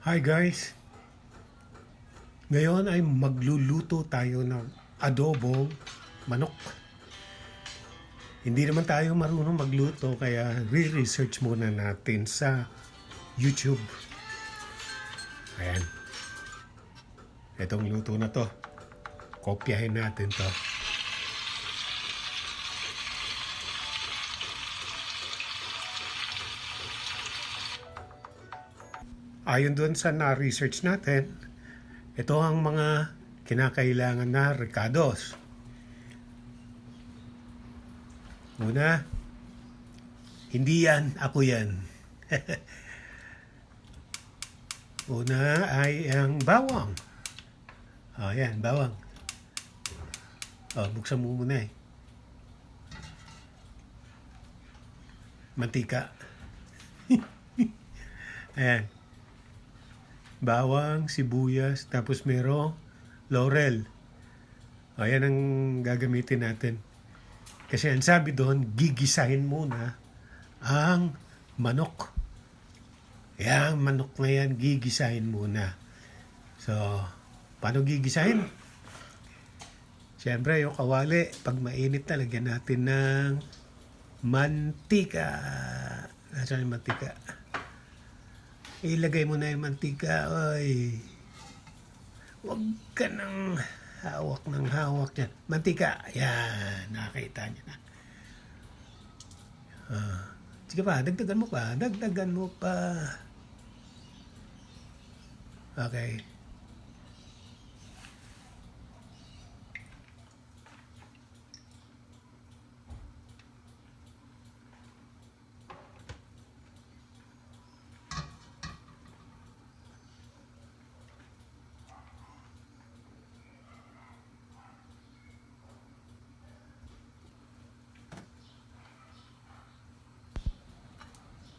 Hi guys! Ngayon ay magluluto tayo ng adobong manok. Hindi naman tayo marunong magluto kaya re-research muna natin sa YouTube. Ayan. Itong luto na to. Kopyahin natin to. Ayon doon sa na-research natin, ito ang mga kinakailangan na rekados. Una, hindi yan, ako yan. Una ay ang bawang. Yan, bawang. Buksan mo muna eh. Mantika. Ayan. Bawang, sibuyas, tapos merong laurel. Ayan ang gagamitin natin. Kasi ang sabi doon, gigisahin muna ang manok. Yang manok na yan, gigisahin muna. So, paano gigisahin? Siyempre, yung kawali, pag mainit na, lagyan natin ng mantika. Nasaan yung mantika? Ilagay mo na yung mantika. Oy, huwag ka nang hawak ng hawak yan. Mantika. Yan. Nakakita niyo na. Sige pa. Dagdagan mo pa. Dagdagan mo pa. Okay.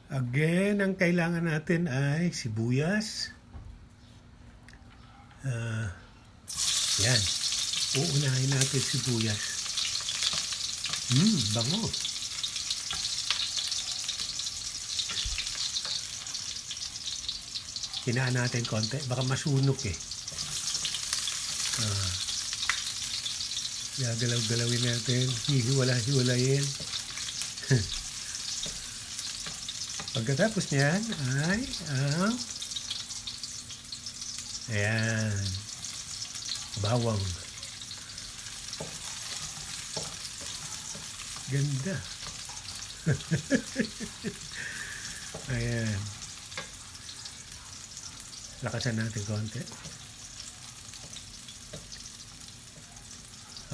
Again, ang kailangan natin ay sibuyas. Yan. Uunahin natin sibuyas. Bango. Hinaan natin konti. Baka masunog eh. Gagalaw-galawin natin. Hihiwala-hiwalayin. Pagkatapos niyan ay ang ayan, bawang. Ganda. Ayan. Lakasan natin konti.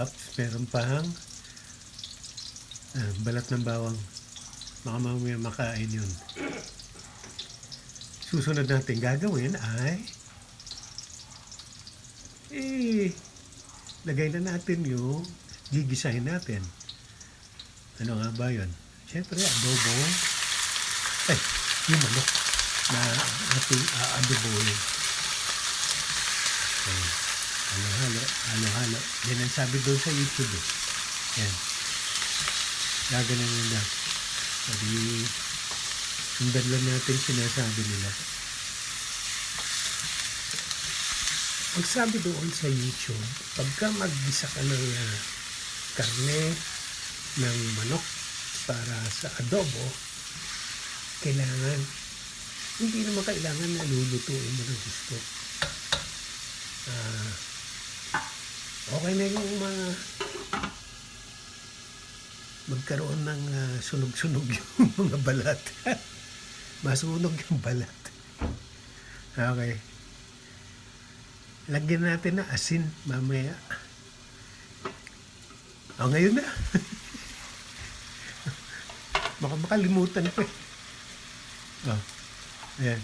Oops, meron pang balat ng bawang. Baka mamaya makain yun. Susunod natin gagawin ay lagay na natin yung gigisahin natin. Ano nga ba yun? Siyempre, adobo. Yung manok na ating aadobohin. Halo-halo. Yan ang sabi doon sa YouTube eh. Yan. Gaganan nila. Sabi, sundan lang natin sinasabi nila. Ang sabi doon sa YouTube, pagka mag-gisa ka ng karne ng manok para sa adobo, hindi naman kailangan na lulutuin mo ng gusto. Okay na yung magkaroon ng sunog-sunog yung mga balat. Masunog yung balat. Okay. Lagyan natin na asin mamaya. Ngayon na. Baka makalimutan pa. Ayan.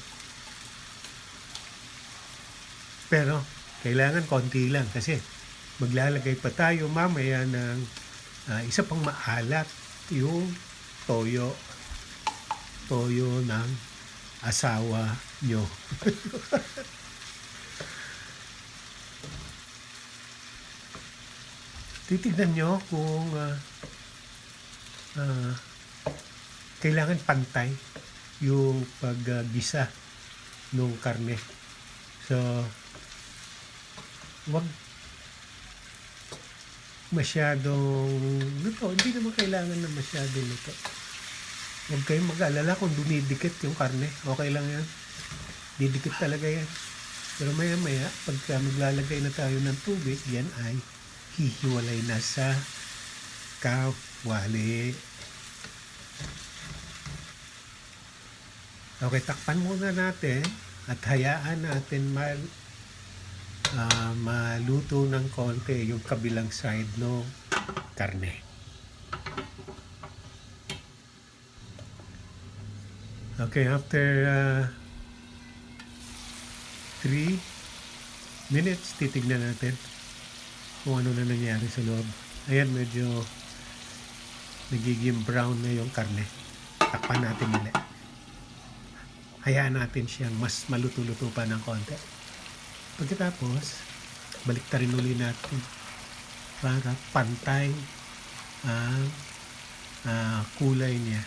Pero, kailangan konti lang kasi maglalagay pa tayo mamaya ng isa pang maalat, yung toyo ng asawa nyo. Titignan nyo kung kailangan pantay yung paggisa ng karne. So, wag masyadong luto. Hindi naman kailangan na masyadong luto. Huwag kayong mag-alala kung dumidikit yung karne. Okay lang yan. Didikit talaga yan. Pero maya-maya, pagka maglalagay na tayo ng tubig, yan ay hihiwalay na sa kawali. Okay, takpan muna natin at hayaan natin maluto ng konti yung kabilang side ng karne. Okay, after 3 minutes, titignan natin kung ano na nangyari sa loob. Ayan, medyo nagiging brown na yung karne. Takpan natin ulit. Hayaan natin siyang mas maluto-luto pa ng konti. Pagkatapos, baliktarin uli natin para pantay ang kulay niya.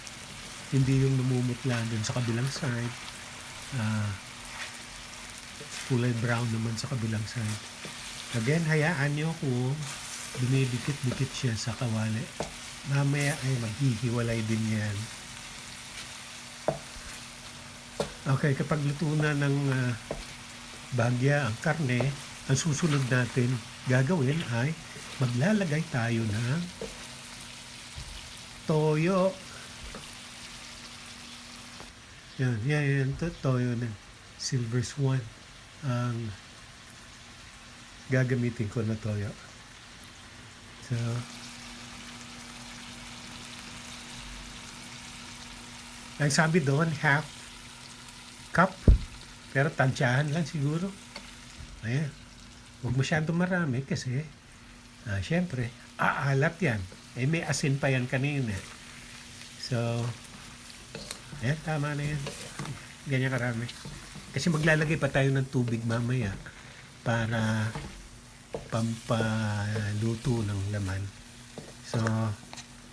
Hindi yung namumutla dun sa kabilang side. Kulay brown naman sa kabilang side. Again, hayaan nyo kung dumidikit-dikit siya sa kawali. Mamaya ay maghihiwalay din yan. Okay, kapag luto na ng bahagya ang karne, ang susunod natin gagawin ay maglalagay tayo ng toyo. Yan, toyo na Silver Swan ang gagamitin ko na toyo. So, ang sabi doon, half cup, pero tansyahan lang siguro. Ayan. Huwag masyadong marami kasi syempre, aalat yan. May asin pa yan kanina. So, ayan, tama na yan. Ganyan karami. Kasi maglalagay pa tayo ng tubig mamaya para pampaluto ng laman. So,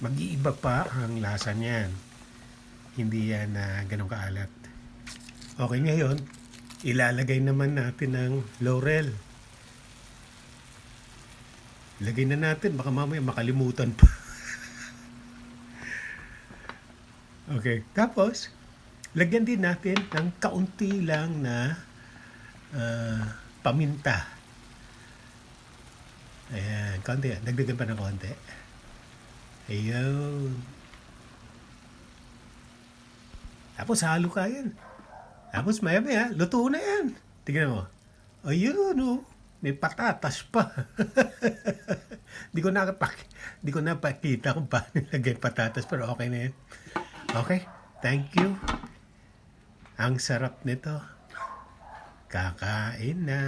mag-iiba pa ang lasa niyan. Hindi yan ganun kaalat. Okay, ngayon, ilalagay naman natin ng laurel. Lagay na natin, baka mamaya makalimutan pa. Okay, tapos, lagyan din natin ng kaunti lang na paminta. Ayan, kaunti. Dagdagan pa ng kaunti. Ayun. Tapos halo ka yan. Tapos maya-maya, luto na yan. Tingnan mo. Ayun, oh. May patatas pa. Di ko napakita kung paano nilagay patatas, pero okay na yan. Okay, thank you. Ang sarap nito. Kakain na.